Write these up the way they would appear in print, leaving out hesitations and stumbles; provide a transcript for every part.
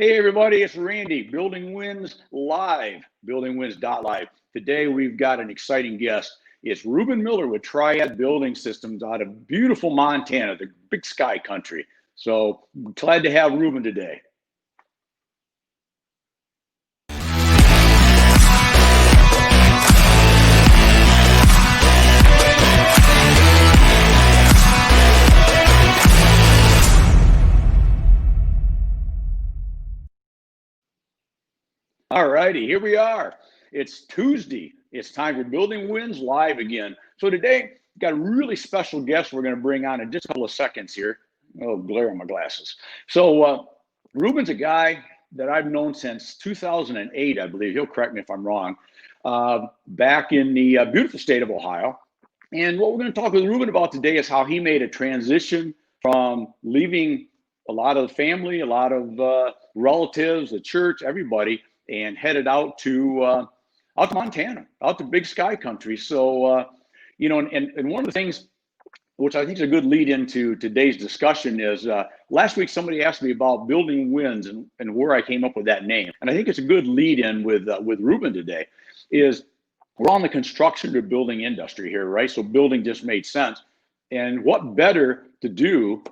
Hey everybody, it's Randy, Building Wins Live, buildingwins.live. Today we've got an exciting guest. It's Reuben Miller with Triad Building Systems out of beautiful Montana, the big sky country. So glad to have Reuben today. All righty, here we are. It's Tuesday. It's time for Building Wins Live again. So today, we've got a really special guest we're going to bring on in just a couple of seconds here. Oh, glare on my glasses. So Reuben's a guy that I've known since 2008, I believe. He'll correct me if I'm wrong. Back in the beautiful state of Ohio. And what we're going to talk with Reuben about today is how he made a transition from leaving a lot of the family, a lot of relatives, the church, everybody, and headed out to Montana, out to big sky country. So, you know, and one of the things which I think is a good lead into today's discussion is last week somebody asked me about Building Wins and where I came up with that name. And I think it's a good lead in with Reuben today is we're on the construction or building industry here, right? So building just made sense. And what better to do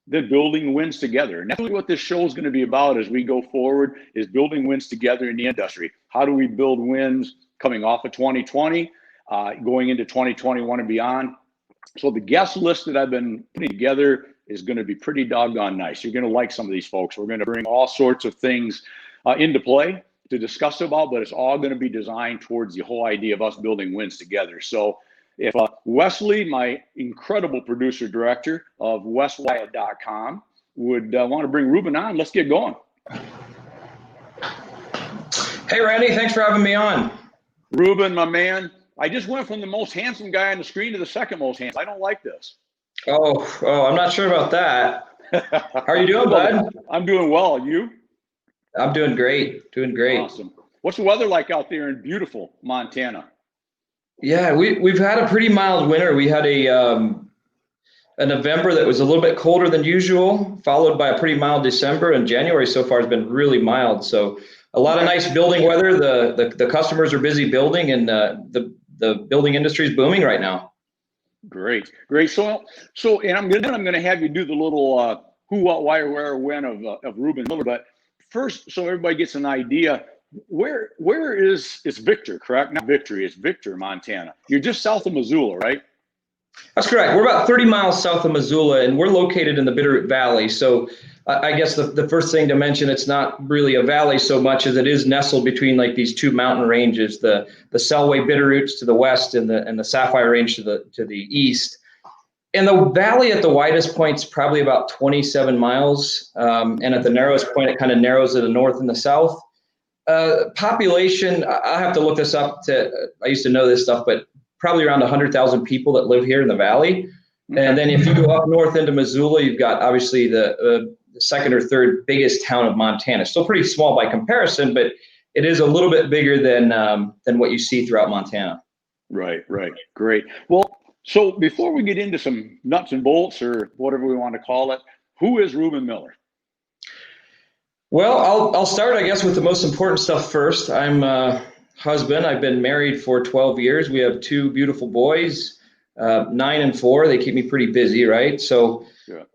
than building wins together? And that's really what this show is going to be about as we go forward, is building wins together in the industry. How do we build wins coming off of 2020, going into 2021 and beyond? So the guest list that I've been putting together is going to be pretty doggone nice. You're going to like some of these folks. We're going to bring all sorts of things into play to discuss about, but it's all going to be designed towards the whole idea of us building wins together. So if Wesley, my incredible producer director of westwyatt.com, would want to bring Reuben on, let's get going. Hey, Randy, thanks for having me on. Reuben, my man, I just went from the most handsome guy on the screen to the second most handsome. I don't like this. Oh, I'm not sure about that. How are you doing, bud? I'm doing well. You? I'm doing great. Awesome. What's the weather like out there in beautiful Montana? Yeah, we've had a pretty mild winter. We had a November that was a little bit colder than usual, followed by a pretty mild December, and January so far has been really mild. So a lot of nice building weather. The customers are busy building, and the building industry is booming right now. Great. So and I'm gonna have you do the little who, what, why, where, when of Reuben Miller. But first, so everybody gets an idea. Where is it's Victor, correct? Not Victory, it's Victor, Montana. You're just south of Missoula, right? That's correct. We're about 30 miles south of Missoula, and we're located in the Bitterroot Valley. So I guess the first thing to mention, it's not really a valley so much as it is nestled between like these two mountain ranges, the Selway Bitterroots to the west and the Sapphire Range to the east. And the valley at the widest point is probably about 27 miles. And at the narrowest point, it kind of narrows to the north and the south. Population, I have to look this up. I used to know this stuff, but probably around 100,000 people that live here in the valley. And then if you go up north into Missoula, you've got obviously the second or third biggest town of Montana. Still pretty small by comparison, but it is a little bit bigger than what you see throughout Montana. Right. Great. Well, so before we get into some nuts and bolts or whatever we want to call it, who is Reuben Miller? Well, I'll start, I guess, with the most important stuff first. I'm a husband. I've been married for 12 years. We have two beautiful boys, 9 and 4. They keep me pretty busy, right? So yeah.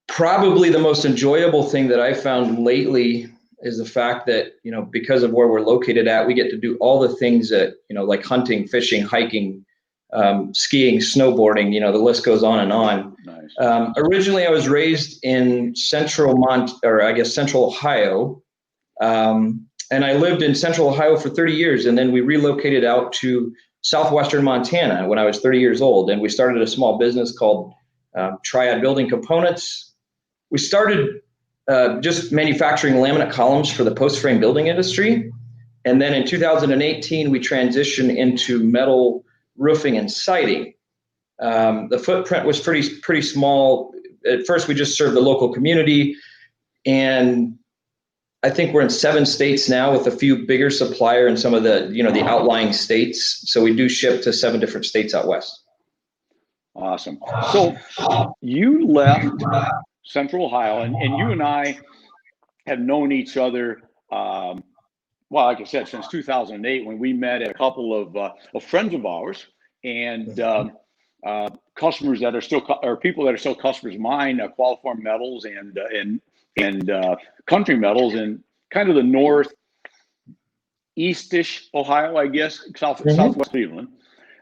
Probably the most enjoyable thing that I've found lately is the fact that, you know, because of where we're located at, we get to do all the things that, you know, like hunting, fishing, hiking, skiing, snowboarding, you know, the list goes on and on. Nice. Originally, I was raised in central Ohio, and I lived in central Ohio for 30 years, and then we relocated out to southwestern Montana when I was 30 years old, and we started a small business called Triad Building Components. We started just manufacturing laminate columns for the post-frame building industry, and then in 2018, we transitioned into metal roofing and siding. The footprint was pretty small. At first, we just served the local community, and I think we're in 7 states now with a few bigger supplier in some of the, you know, the outlying states. So we do ship to 7 different states out west. Awesome. So you left Central Ohio, and you and I have known each other, well, like I said, since 2008, when we met at a couple of friends of ours, and customers that are still, or people that are still customers of mine, Qualiform Metals and Country Metals, in kind of the northeastish Ohio, I guess, southwest Cleveland.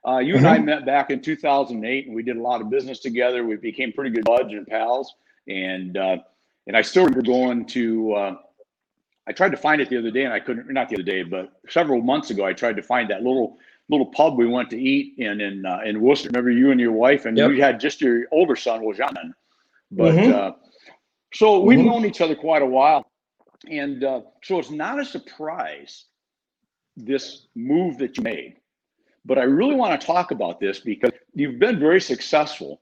You and I met back in 2008, and we did a lot of business together. We became pretty good buds and pals, and I still remember going to. I tried to find it the other day, and I couldn't. Not the other day, but several months ago, I tried to find that little pub we went to eat in Worcester. Remember, you and your wife, and you had just your older son, was John. But so we've known each other quite a while, and so it's not a surprise, this move that you made. But I really want to talk about this because you've been very successful,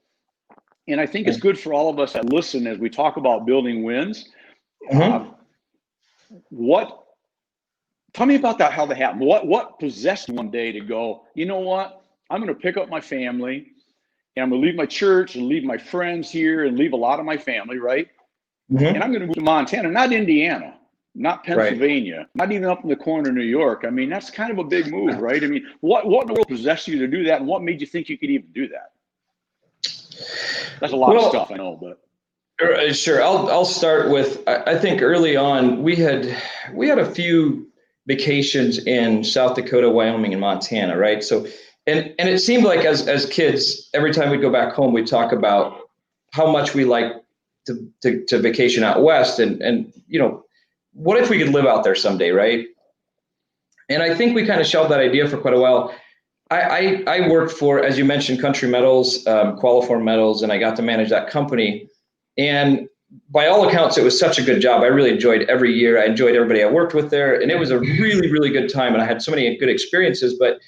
and I think it's good for all of us that listen as we talk about building wins. Tell me about that, how that happened. What possessed you one day to go, you know what, I'm going to pick up my family, and I'm going to leave my church and leave my friends here and leave a lot of my family, right? And I'm going to move to Montana, not Indiana, not Pennsylvania, not even up in the corner of New York. I mean, that's kind of a big move, right? I mean, what in the world possessed you to do that, and what made you think you could even do that? That's a lot of stuff, I know, but. Sure. I'll start with, I think early on we had a few vacations in South Dakota, Wyoming, and Montana, right? So and it seemed like as kids, every time we'd go back home, we'd talk about how much we like to vacation out west, and you know, what if we could live out there someday, right? And I think we kind of shelved that idea for quite a while. I worked for, as you mentioned, Country Metals, Qualiform Metals, and I got to manage that company. And by all accounts, it was such a good job. I really enjoyed every year. I enjoyed everybody I worked with there. And it was a really, really good time. And I had so many good experiences. But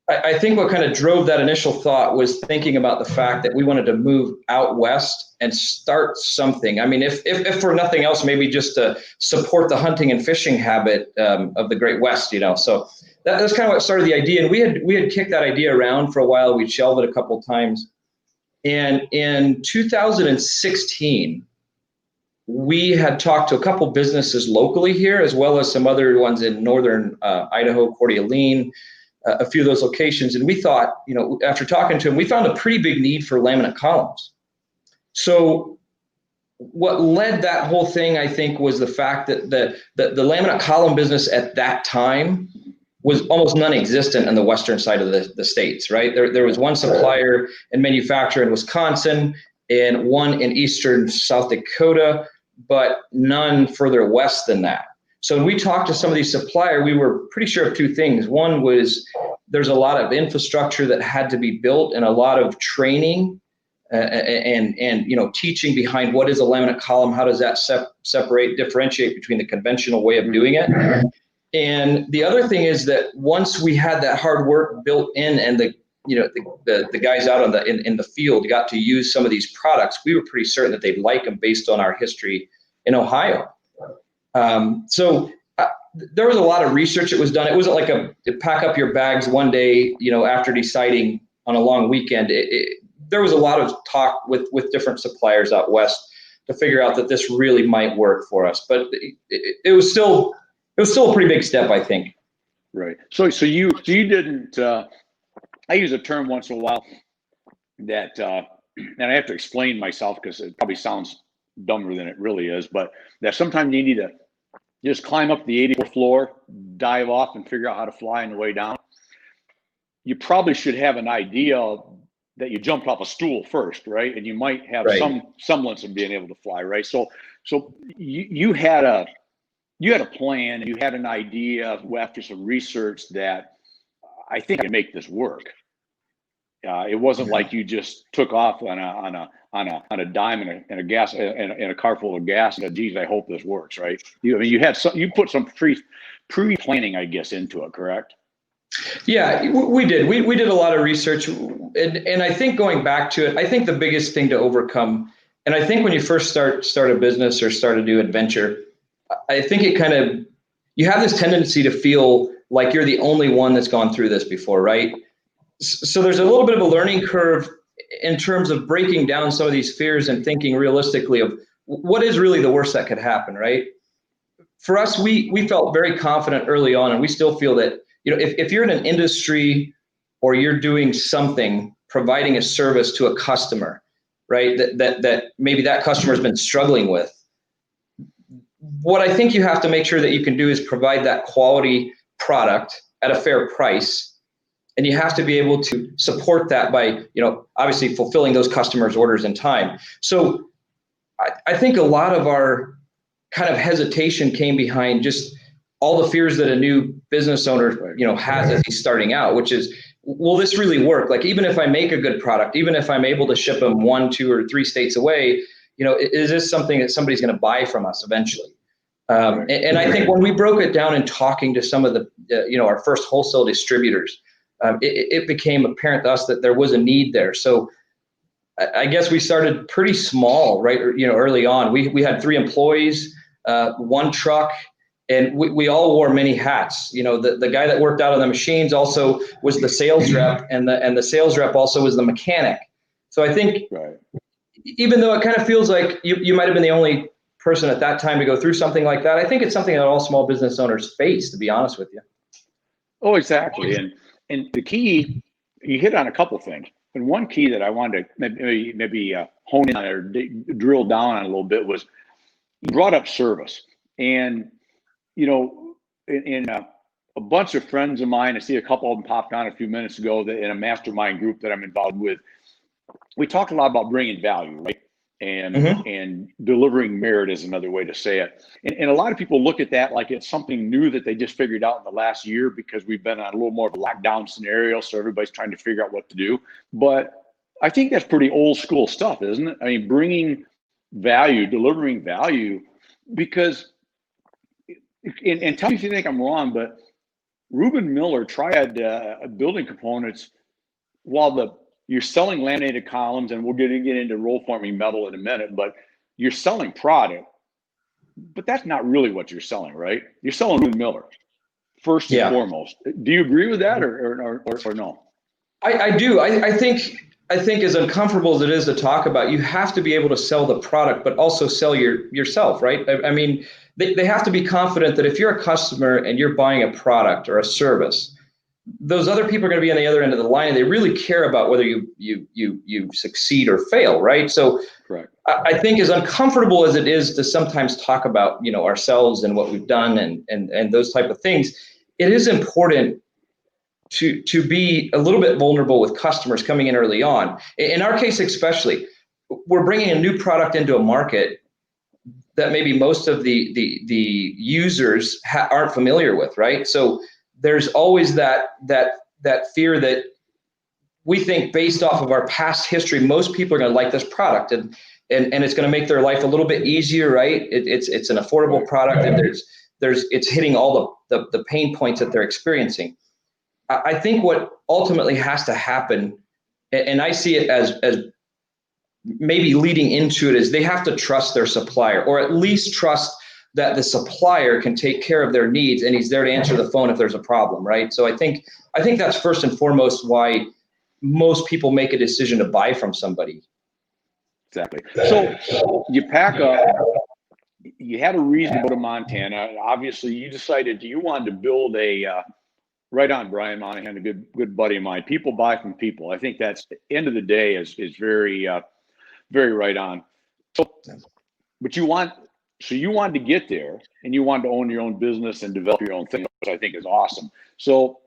I think what kind of drove that initial thought was thinking about the fact that we wanted to move out west and start something. I mean, if for nothing else, maybe just to support the hunting and fishing habit of the Great West, you know. So that's kind of what started the idea. And we had kicked that idea around for a while. We'd shelved it a couple of times. And in 2016, we had talked to a couple businesses locally here, as well as some other ones in northern Idaho, Coeur d'Alene, a few of those locations. And we thought, you know, after talking to them, we found a pretty big need for laminate columns. So what led that whole thing, I think, was the fact that the laminate column business at that time was almost non-existent on the western side of the states, right? There was one supplier and manufacturer in Wisconsin and one in eastern South Dakota, but none further west than that. So when we talked to some of these suppliers, we were pretty sure of two things. One was there's a lot of infrastructure that had to be built and a lot of training and you know, teaching behind what is a laminate column, how does that separate, differentiate between the conventional way of doing it. And the other thing is that once we had that hard work built in, and the guys out in the field got to use some of these products, we were pretty certain that they'd like them based on our history in Ohio. So there was a lot of research that was done. It wasn't like a pack up your bags one day, you know, after deciding on a long weekend. There was a lot of talk with different suppliers out west to figure out that this really might work for us. But it was still a pretty big step, I think. Right. So you didn't. I use a term once in a while that, and I have to explain myself because it probably sounds dumber than it really is, but that sometimes you need to just climb up the 84th floor, dive off, and figure out how to fly on the way down. You probably should have an idea that you jumped off a stool first, right? And you might have some semblance of being able to fly, right? So you had a plan, and you had an idea after some research that I think I can make this work. It wasn't like you just took off on a dime and a gas and a car full of gas and geez, I hope this works, right? You put some pre-planning, I guess, into it, correct? Yeah, we did. We did a lot of research, and I think going back to it, I think the biggest thing to overcome, and I think when you first start a business or start a new adventure, I think you have this tendency to feel like you're the only one that's gone through this before, right? So there's a little bit of a learning curve in terms of breaking down some of these fears and thinking realistically of what is really the worst that could happen, right? For us, we felt very confident early on, and we still feel that, if you're in an industry or you're doing something, providing a service to a customer, right, that maybe that customer has been struggling with, what I think you have to make sure that you can do is provide that quality product at a fair price. And you have to be able to support that by, obviously fulfilling those customers' orders in time. So I think a lot of our kind of hesitation came behind just all the fears that a new business owner, has as he's starting out, which is, will this really work? Like, even if I make a good product, even if I'm able to ship them 1, 2, or 3 states away, is this something that somebody's going to buy from us eventually? And I think when we broke it down and talking to some of the, our first wholesale distributors, it became apparent to us that there was a need there. So I guess we started pretty small, right? Early on, we had 3 employees, 1 truck, and we all wore many hats. The guy that worked out on the machines also was the sales rep, and the sales rep also was the mechanic. So I think, even though it kind of feels like you might have been the only person at that time to go through something like that, I think it's something that all small business owners face, to be honest with you. Oh, exactly. And the key, you hit on a couple things. And one key that I wanted to maybe hone in on or drill down on a little bit was, you brought up service. And, in a bunch of friends of mine, I see a couple of them popped on a few minutes ago that in a mastermind group that I'm involved with, we talk a lot about bringing value, right? And delivering merit is another way to say it. And a lot of people look at that like it's something new that they just figured out in the last year because we've been on a little more of a lockdown scenario. So everybody's trying to figure out what to do. But I think that's pretty old school stuff, isn't it? I mean, bringing value, delivering value, because, and tell me if you think I'm wrong, but Reuben Miller tried building components while you're selling laminated columns, and we're going to get into roll forming metal in a minute, but you're selling product, but that's not really what you're selling, right? You're selling Reuben Miller first and foremost. Do you agree with that or no? I do. I think as uncomfortable as it is to talk about, you have to be able to sell the product, but also sell yourself, right? I mean, they have to be confident that if you're a customer and you're buying a product or a service, those other people are going to be on the other end of the line, and they really care about whether you succeed or fail, right? So correct. I think as uncomfortable as it is to sometimes talk about, ourselves and what we've done and those type of things, it is important to be a little bit vulnerable with customers coming in early on. In our case, especially, we're bringing a new product into a market that maybe most of the users aren't familiar with, right? So there's always that fear that we think, based off of our past history, most people are going to like this product, and it's going to make their life a little bit easier, right? It's an affordable product, and it's hitting all the pain points that they're experiencing. I think what ultimately has to happen, and I see it as maybe leading into it, is they have to trust their supplier, or at least trust that the supplier can take care of their needs, and he's there to answer the phone if there's a problem, right? So I think that's first and foremost why most people make a decision to buy from somebody. Exactly. So you pack up, you had a reason to go to Montana. Obviously, you decided you wanted to build right on, Brian Monahan, a good buddy of mine. People buy from people. I think that's, at the end of the day, is very, very right on. So, but you wanted to get there, and you wanted to own your own business and develop your own thing, which I think is awesome. So,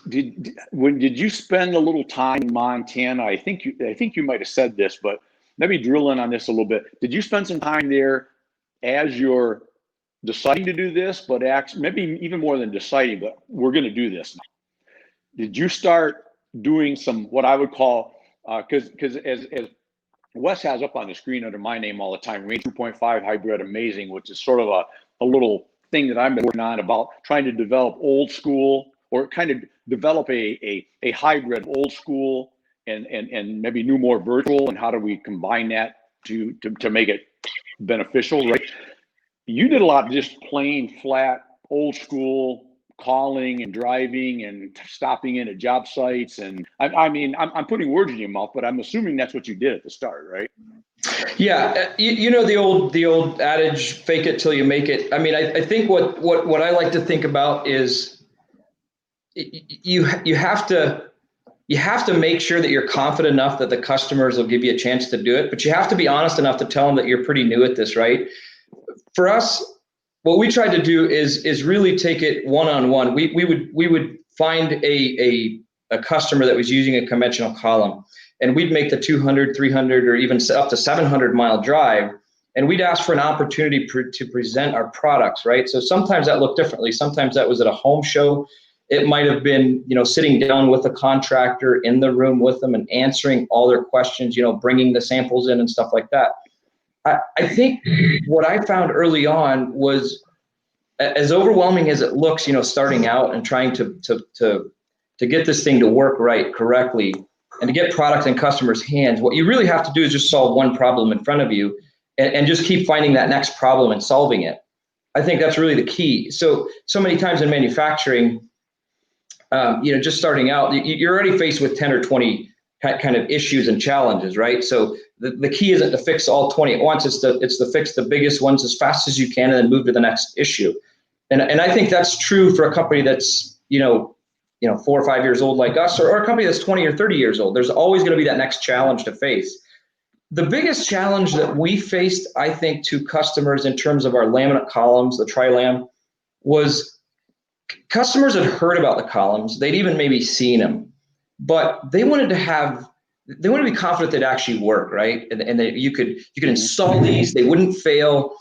did you spend a little time in Montana? I think you might have said this, but maybe drill in on this a little bit. Did you spend some time there as you're deciding to do this, but maybe even more than deciding, but we're going to do this now? Did you start doing some, what I would call, because as Wes has up on the screen under my name all the time, Range 2.5 Hybrid Amazing, which is sort of a little thing that I've been working on about trying to develop old school, or kind of develop a hybrid old school and maybe new, more virtual, and how do we combine that to make it beneficial, right? You did a lot of just plain flat old school calling and driving and stopping in at job sites, and I mean I'm putting words in your mouth, but I'm assuming that's what you did at the start, right? Yeah, you know the old adage, fake it till you make it. I mean, I think what I like to think about is you have to make sure that you're confident enough that the customers will give you a chance to do it, but you have to be honest enough to tell them that you're pretty new at this, right? For us, what we tried to do is really take it one-on-one. We would find a customer that was using a conventional column, and we'd make the 200, 300, or even up to 700-mile drive, and we'd ask for an opportunity to present our products, right? So sometimes that looked differently. Sometimes that was at a home show. It might have been, sitting down with a contractor in the room with them and answering all their questions, bringing the samples in and stuff like that. I think what I found early on was, as overwhelming as it looks, starting out and trying to get this thing to work correctly, and to get product in customers' hands, what you really have to do is just solve one problem in front of you, and just keep finding that next problem and solving it. I think that's really the key. So many times in manufacturing, just starting out, you're already faced with 10 or 20 kind of issues and challenges, right? So the key isn't to fix all 20 at once. It's to fix the biggest ones as fast as you can and then move to the next issue. And I think that's true for a company that's, 4 or 5 years old like us, or a company that's 20 or 30 years old. There's always going to be that next challenge to face. The biggest challenge that we faced, I think, to customers in terms of our laminate columns, the tri-lam, was customers had heard about the columns. They'd even maybe seen them, but they wanted to be confident they'd actually work, right? And that you could install these, they wouldn't fail.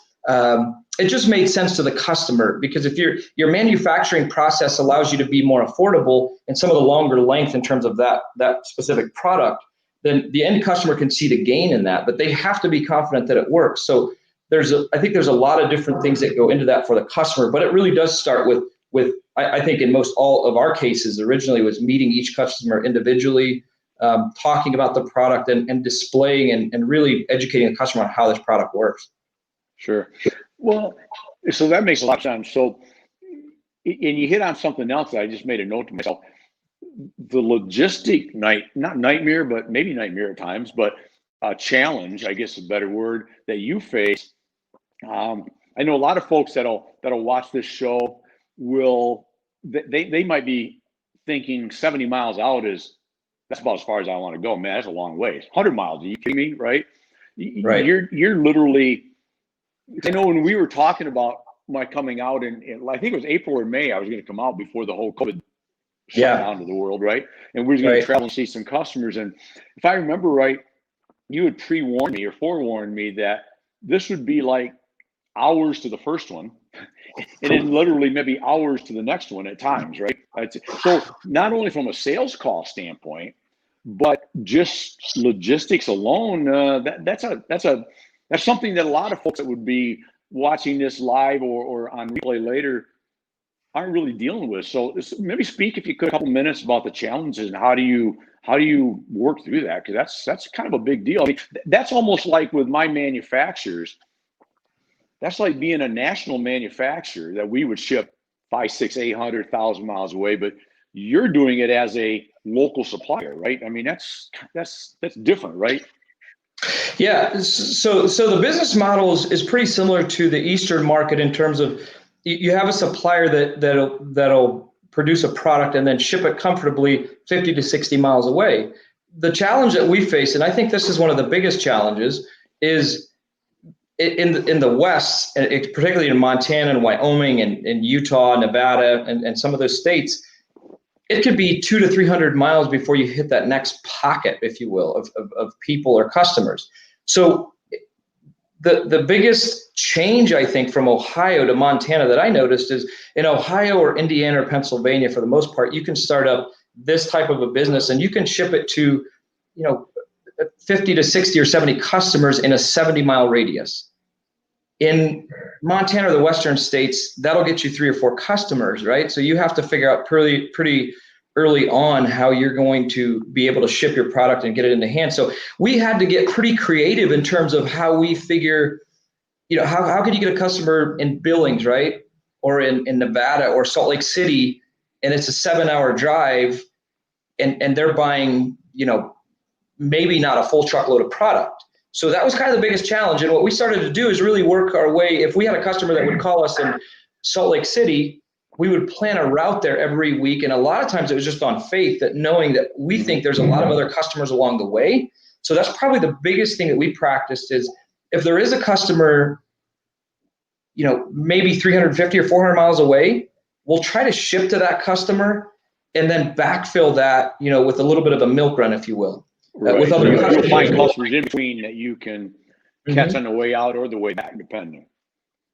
It just made sense to the customer, because if your manufacturing process allows you to be more affordable and some of the longer length in terms of that specific product, then the end customer can see the gain in that, but they have to be confident that it works. So I think there's a lot of different things that go into that for the customer, but it really does start with I think in most all of our cases originally was meeting each customer individually, talking about the product and displaying and really educating the customer on how this product works. Sure. Well, so that makes a lot of sense. So, and you hit on something else that I just made a note to myself. The logistic not nightmare, but maybe nightmare at times, but challenge, I guess is a better word, that you face. I know a lot of folks that'll watch this show they might be thinking 70 miles out that's about as far as I want to go. Man, that's a long ways. 100 miles, are you kidding me? Right? Right. You're literally, I know when we were talking about my coming out in I think it was April or May, I was going to come out before the whole COVID shut down to the world, right? And we were going to travel and see some customers. And if I remember right, you had pre-warned me or forewarned me that this would be like hours to the first one, and then literally maybe hours to the next one at times, right? So not only from a sales call standpoint, but just logistics alone, that's something that a lot of folks that would be watching this live or on replay later aren't really dealing with. So maybe speak, if you could, a couple minutes about the challenges and how do you work through that? Because that's kind of a big deal. I mean, that's almost like with my manufacturers. That's like being a national manufacturer that we would ship 500, 600, 800,000 miles away, but you're doing it as a local supplier, right? I mean, that's different, right? Yeah. So the business model is pretty similar to the Eastern market in terms of you have a supplier that'll produce a product and then ship it comfortably 50 to 60 miles away. The challenge that we face, and I think this is one of the biggest challenges, is in the West, particularly in Montana and Wyoming and Utah, Nevada, and some of those states, it could be 200 to 300 miles before you hit that next pocket, if you will, of people or customers. So the biggest change, I think, from Ohio to Montana that I noticed is in Ohio or Indiana or Pennsylvania, for the most part, you can start up this type of a business and you can ship it to, 50 to 60 or 70 customers in a 70-mile radius. In Montana or the Western states, that'll get you 3 or 4 customers, right? So you have to figure out pretty early on how you're going to be able to ship your product and get it in the hand. So we had to get pretty creative in terms of how we figure, how could you get a customer in Billings, right? Or in Nevada or Salt Lake City, and it's a 7-hour drive and they're buying, maybe not a full truckload of product. So that was kind of the biggest challenge. And what we started to do is really work our way. If we had a customer that would call us in Salt Lake City, we would plan a route there every week. And a lot of times it was just on faith, that knowing that we think there's a lot of other customers along the way. So that's probably the biggest thing that we practiced is if there is a customer, maybe 350 or 400 miles away, we'll try to ship to that customer and then backfill that, with a little bit of a milk run, if you will. Right. With other You'll customers. find customers in between that you can catch on the way out or the way back, depending.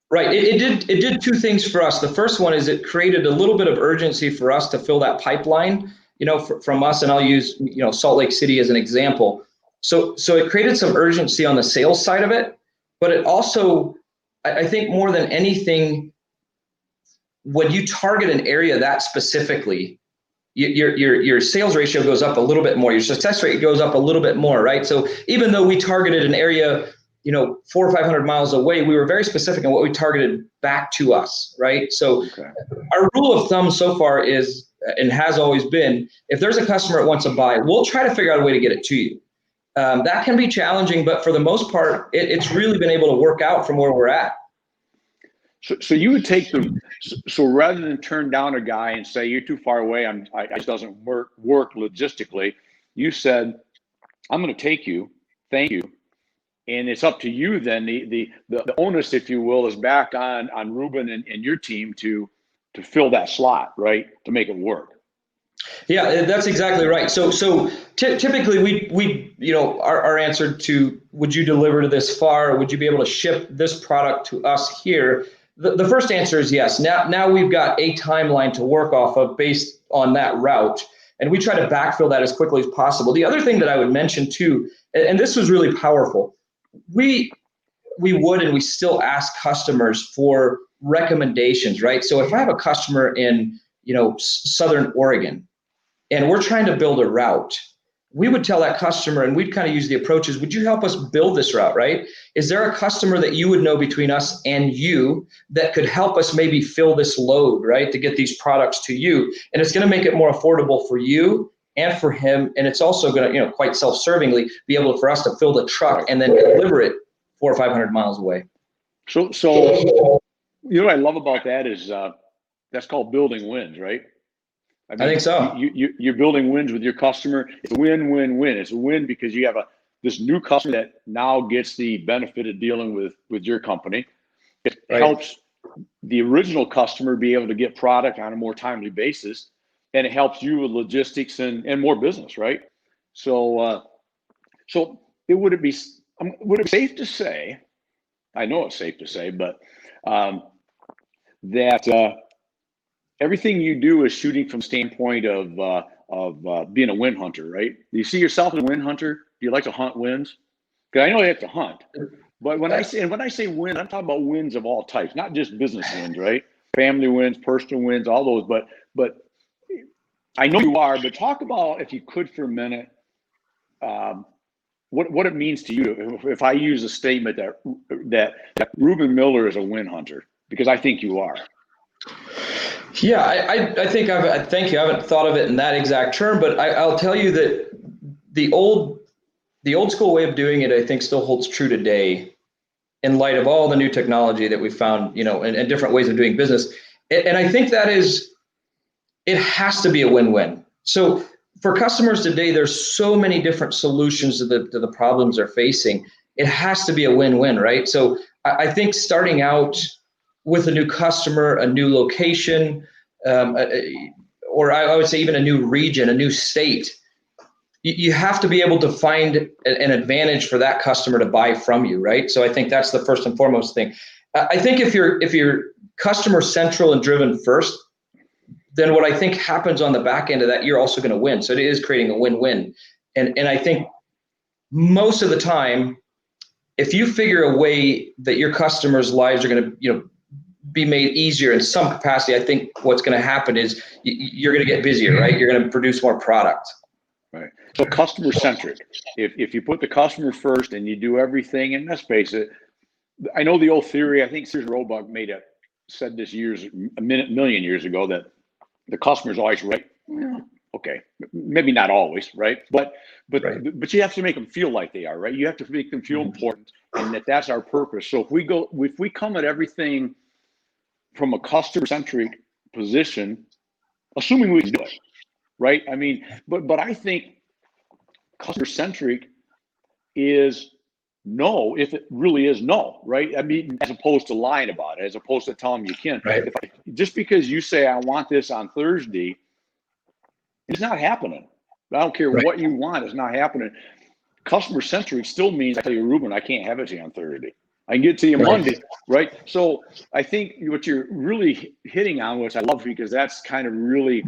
Right. It did two things for us. The first one is it created a little bit of urgency for us to fill that pipeline, from us. And I'll use, Salt Lake City as an example. So it created some urgency on the sales side of it, but it also, I think more than anything, when you target an area that specifically, your sales ratio goes up a little bit more. Your success rate goes up a little bit more, right? So even though we targeted an area, 400 or 500 miles away, we were very specific in what we targeted back to us, right? So our rule of thumb so far is, and has always been, if there's a customer that wants to buy, we'll try to figure out a way to get it to you. That can be challenging, but for the most part, it's really been able to work out from where we're at. So you would take so rather than turn down a guy and say, you're too far away, it doesn't work logistically, you said, I'm going to take you, thank you. And it's up to you then, the onus, if you will, is back on Reuben and your team to fill that slot, right? To make it work. Yeah, that's exactly right. So typically we our answer to, would you deliver to this far? Would you be able to ship this product to us here? The first answer is yes. Now we've got a timeline to work off of based on that route, and we try to backfill that as quickly as possible. The other thing that I would mention too, and this was really powerful, we would and we still ask customers for recommendations, right? So if I have a customer in Southern Oregon and we're trying to build a route, we would tell that customer, and we'd kind of use the approaches, would you help us build this route, right? Is there a customer that you would know between us and you that could help us maybe fill this load, right, to get these products to you? And it's going to make it more affordable for you and for him. And it's also going to, quite self-servingly be able for us to fill the truck and then deliver it 400 or 500 miles away. So what I love about that is that's called building wins, right? I think so. You're building wins with your customer. It's a win-win-win. It's a win because you have this new customer that now gets the benefit of dealing with your company. It helps the original customer be able to get product on a more timely basis, and it helps you with logistics and more business, right? So would it be safe to say? I know it's safe to say, but that everything you do is shooting from standpoint of being a win hunter, right? Do you see yourself as a win hunter? Do you like to hunt wins? Because I know you have to hunt, but when I say win, I'm talking about wins of all types, not just business wins, right? Family wins, personal wins, all those. But I know you are. But talk about, if you could, for a minute, what it means to you if I use a statement that Reuben Miller is a win hunter, because I think you are. Yeah, I think thank you. I haven't thought of it in that exact term, but I'll tell you that the old school way of doing it, I think, still holds true today in light of all the new technology that we found, and different ways of doing business. And I think it has to be a win-win. So for customers today, there's so many different solutions to the problems they're facing. It has to be a win-win, right? So I think starting out with a new customer, a new location, or I would say even a new region, a new state, you have to be able to find an advantage for that customer to buy from you, right? So I think that's the first and foremost thing. I think if you're customer central and driven first, then what I think happens on the back end of that, you're also going to win. So it is creating a win-win. And I think most of the time, if you figure a way that your customers' lives are going to, be made easier in some capacity, I think what's going to happen is you're going to get busier, right? You're going to produce more product. Right. So customer centric. If you put the customer first and you do everything, and let's face it, I know the old theory. I think Sears Roebuck said this a million years ago, that the customer's always right. Yeah, Okay, maybe not always, right? But Right. you have to make them feel like they are, right? You have to make them feel important, and that's our purpose. So if we come at everything from a customer centric position, assuming we can do it, right? I mean, but I think customer centric is no, if it really is no, right? I mean, as opposed to lying about it, as opposed to telling them you can. Right. Just because you say I want this on Thursday, it's not happening. I don't care what you want, it's not happening. Customer centric still means I tell you, Reuben, I can't have it to you on Thursday. I can get to you Monday, right? So I think what you're really hitting on, which I love, because that's kind of really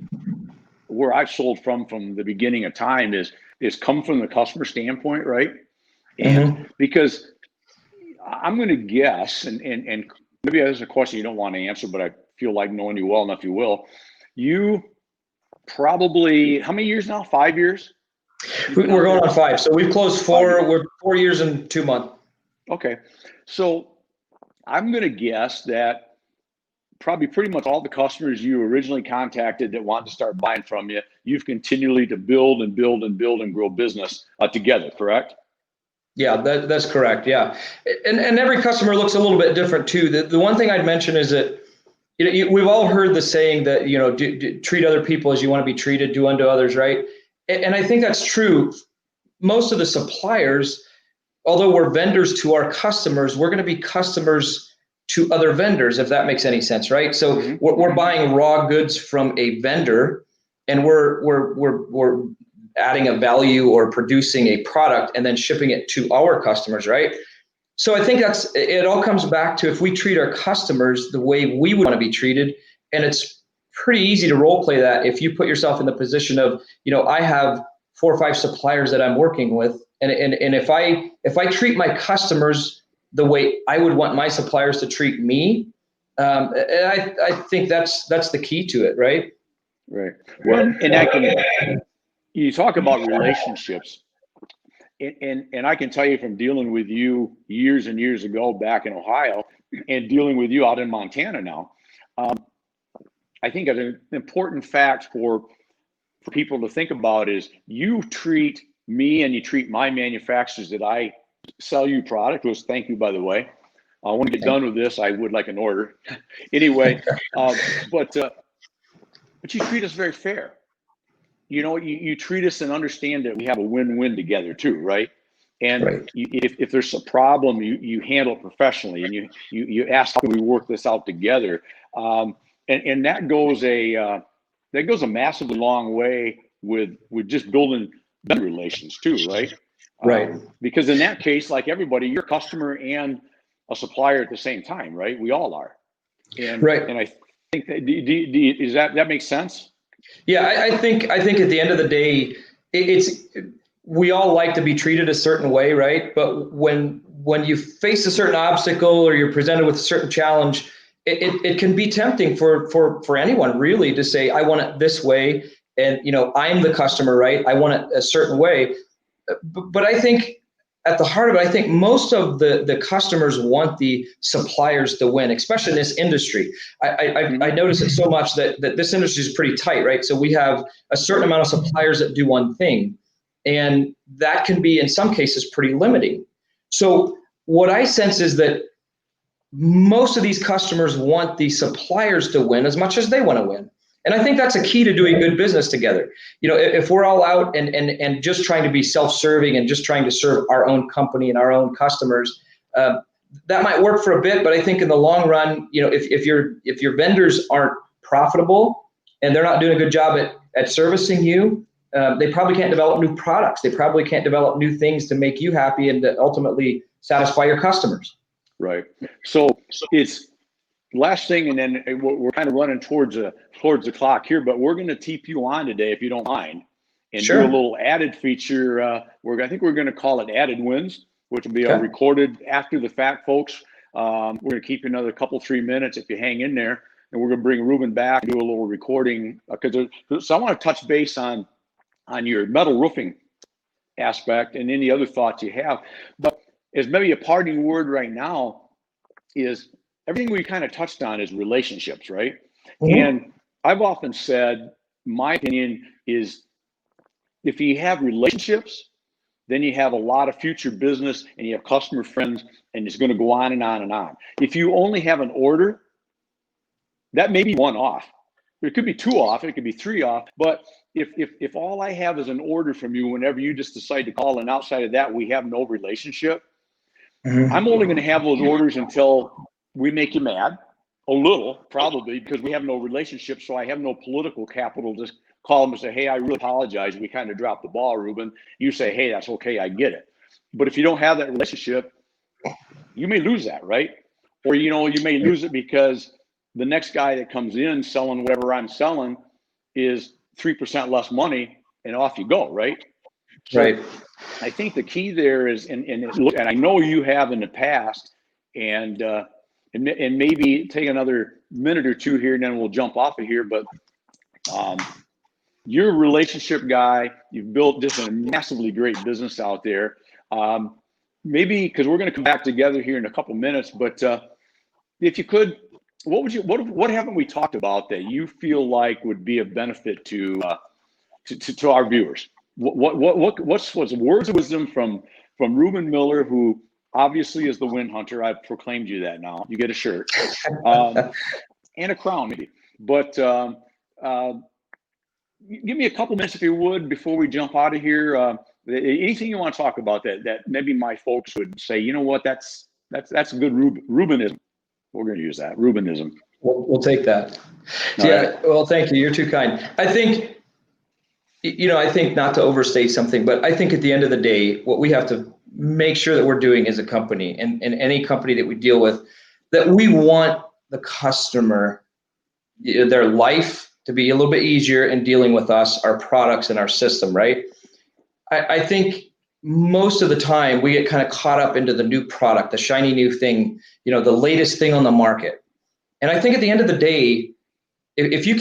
where I've sold from the beginning of time, is come from the customer standpoint, right? And because I'm going to guess, and maybe there's a question you don't want to answer, but I feel like knowing you well enough, you will. You probably, how many years now? 5 years? We're going on 5. So we've closed 4. We're 4 years and 2 months. Okay. So I'm going to guess that probably pretty much all the customers you originally contacted that wanted to start buying from you, you've continually to build and build and build and grow business together, correct? Yeah, that's correct. Yeah. And every customer looks a little bit different too. The one thing I'd mention is that, we've all heard the saying that, treat other people as you want to be treated, do unto others, right? And I think that's true. Most of the suppliers, although we're vendors to our customers, we're going to be customers to other vendors, if that makes any sense, right? So we're buying raw goods from a vendor, and we're adding a value or producing a product and then shipping it to our customers, right? So I think it all comes back to, if we treat our customers the way we want to be treated, and it's pretty easy to role play that if you put yourself in the position of, I have 4 or 5 suppliers that I'm working with, and if I treat my customers the way I would want my suppliers to treat me, I think that's the key to it, right? Right. Well, and you talk about relationships. And I can tell you from dealing with you years and years ago back in Ohio, and dealing with you out in Montana now, I think an important fact for people to think about is you treat me and you treat my manufacturers that I sell you product, which thank you, by the way. When we get done with this, I would like an order. Anyway, but you treat us very fair. You treat us and understand that we have a win-win together too, right? And if there's a problem, you handle it professionally, and you ask how can we work this out together, and that goes a massively long way with just building better relations too, right? Right. Because in that case, like everybody, you're a customer and a supplier at the same time, right? We all are. And I think that makes sense? Yeah, I think at the end of the day, we all like to be treated a certain way, right? But when you face a certain obstacle or you're presented with a certain challenge, it can be tempting for anyone really to say, I want it this way, and I'm the customer, right? I want it a certain way. But I think at the heart of it, I think most of the customers want the suppliers to win, especially in this industry. I notice it so much that this industry is pretty tight, right? So we have a certain amount of suppliers that do one thing, and that can be, in some cases, pretty limiting. So what I sense is that most of these customers want the suppliers to win as much as they want to win. And I think that's a key to doing good business together. If we're all out and just trying to be self-serving and just trying to serve our own company and our own customers, that might work for a bit. But I think in the long run, if your vendors aren't profitable and they're not doing a good job at servicing you, they probably can't develop new products. They probably can't develop new things to make you happy and to ultimately satisfy your customers. Right. So it's last thing, and then we're kind of running towards the clock here, but we're going to keep you on today, if you don't mind, and do a little added feature. I think we're going to call it Added Wins, which will be recorded after the fact, folks. We're going to keep you another 3 minutes if you hang in there, and we're going to bring Reuben back and do a little recording so I want to touch base on your metal roofing aspect and any other thoughts you have. But as maybe a parting word right now is, everything we kind of touched on is relationships, right? And I've often said, my opinion is if you have relationships, then you have a lot of future business and you have customer friends, and it's going to go on and on and on. If you only have an order, that may be one off. It could be two off, it could be three off, but if all I have is an order from you whenever you just decide to call, and outside of that we have no relationship, I'm only going to have those orders until we make you mad, a little probably, because we have no relationship. So I have no political capital to call them and say, hey, I really apologize, we kind of dropped the ball, Reuben. You say, hey, that's okay, I get it. But if you don't have that relationship, you may lose that, right? Or you may lose it because the next guy that comes in selling whatever I'm selling is 3% less money, and off you go, right? So Right. I think the key there is, and I know you have in the past, and maybe take another minute or two here, and then we'll jump off of here. But you're a relationship guy. You've built just a massively great business out there. Maybe because we're going to come back together here in a couple minutes, but if you could, what haven't we talked about that you feel like would be a benefit to our viewers? What's words of wisdom from Reuben Miller, who obviously is the win hunter? I've proclaimed you that now. You get a shirt and a crown, maybe. But give me a couple minutes, if you would, before we jump out of here. Anything you want to talk about that maybe my folks would say, you know what, that's a good Reubenism. We're going to use that, Reubenism. We'll take that. All yeah. Right. Well, thank you. You're too kind. I think not to overstate something, but I think at the end of the day, what we have to make sure that we're doing as a company, and any company that we deal with, that we want the customer, their life to be a little bit easier in dealing with us, our products and our system, right? I think most of the time we get kind of caught up into the new product, the shiny new thing, the latest thing on the market. And I think at the end of the day, if you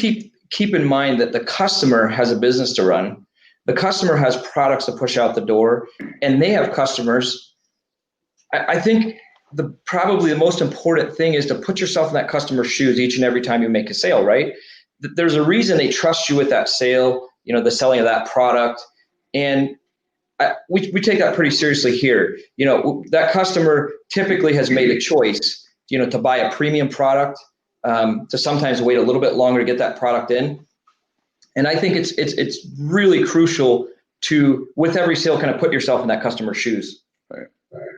keep in mind that the customer has a business to run, the customer has products to push out the door, and they have customers, I think probably the most important thing is to put yourself in that customer's shoes each and every time you make a sale, right? There's a reason they trust you with that sale, the selling of that product. And we take that pretty seriously here. That customer typically has made a choice, to buy a premium product, to sometimes wait a little bit longer to get that product in. And I think it's really crucial to, with every sale, kind of put yourself in that customer's shoes. Right.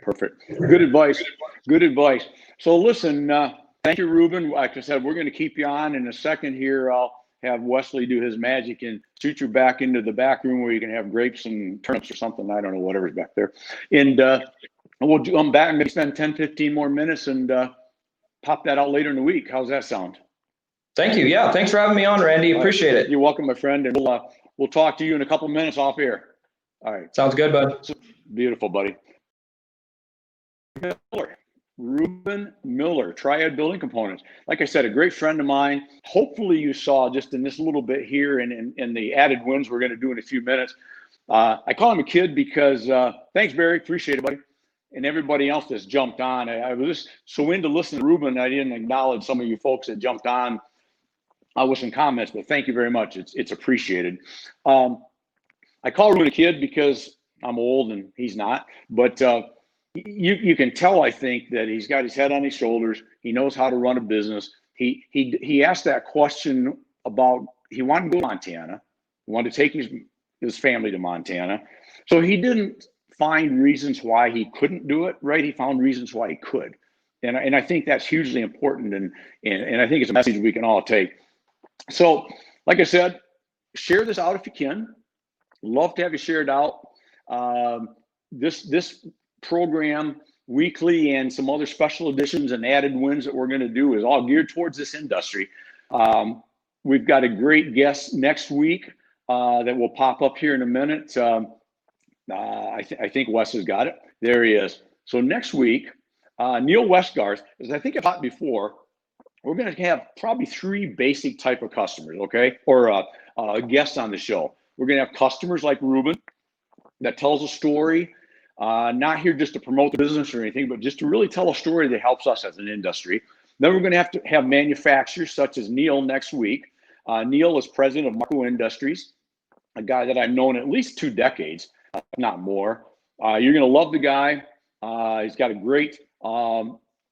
Perfect. Good advice. Good advice. So listen, thank you, Reuben. Like I said, we're going to keep you on in a second here. I'll have Wesley do his magic and shoot you back into the back room where you can have grapes and turnips or something. I don't know, whatever's back there. And we'll come back and maybe spend 10, 15 more minutes and pop that out later in the week. How's that sound? Thank you. Yeah. Thanks for having me on, Randy. Appreciate it. You're welcome, my friend. And we'll talk to you in a couple minutes off air. All right. Sounds good, bud. Beautiful, buddy. Reuben Miller, Triad Building Components. Like I said, a great friend of mine. Hopefully you saw just in this little bit here and in the added wins we're going to do in a few minutes. I call him a kid because, thanks, Barry. Appreciate it, buddy. And everybody else that's jumped on. I was just so into listening to Reuben, I didn't acknowledge some of you folks that jumped on with some comments, but thank you very much. It's appreciated. I call Reuben a kid because I'm old and he's not, but you can tell, I think, that he's got his head on his shoulders. He knows how to run a business. He asked that question about, he wanted to go to Montana. He wanted to take his family to Montana. So he didn't find reasons why he couldn't do it, right? He found reasons why he could. And I think that's hugely important. And I think it's a message we can all take. So, like I said, share this out if you can. Love to have you share it out. This program weekly and some other special editions and added wins that we're going to do is all geared towards this industry. We've got a great guest next week that will pop up here in a minute. I think Wes has got it. There he is. So next week, Neil Westgarth, as I think about before, we're going to have probably 3 basic type of customers, okay, or guests on the show. We're going to have customers like Reuben that tells a story. Not here just to promote the business or anything, but just to really tell a story that helps us as an industry. Then we're going to have manufacturers such as Neil next week. Neil is president of Marco Industries, a guy that I've known at least 2 decades, if not more. You're going to love the guy. He's got a great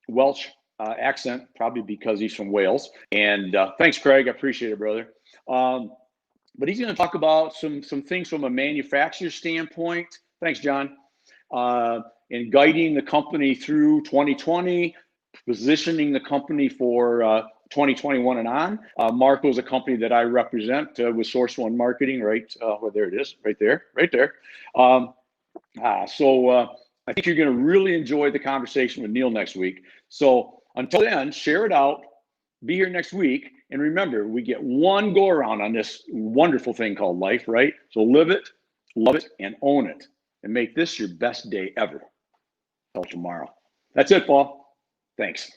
Welsh accent, probably because he's from Wales. And thanks, Craig. I appreciate it, brother. But he's going to talk about some things from a manufacturer standpoint. Thanks, John. In guiding the company through 2020, positioning the company for 2021 and on. Marco is a company that I represent with Source One Marketing, right? Well, there it is, right there. So I think you're going to really enjoy the conversation with Neil next week. So until then, share it out. Be here next week. And remember, we get one go around on this wonderful thing called life, right? So live it, love it, and own it. And make this your best day ever. Till tomorrow. That's it, Paul. Thanks.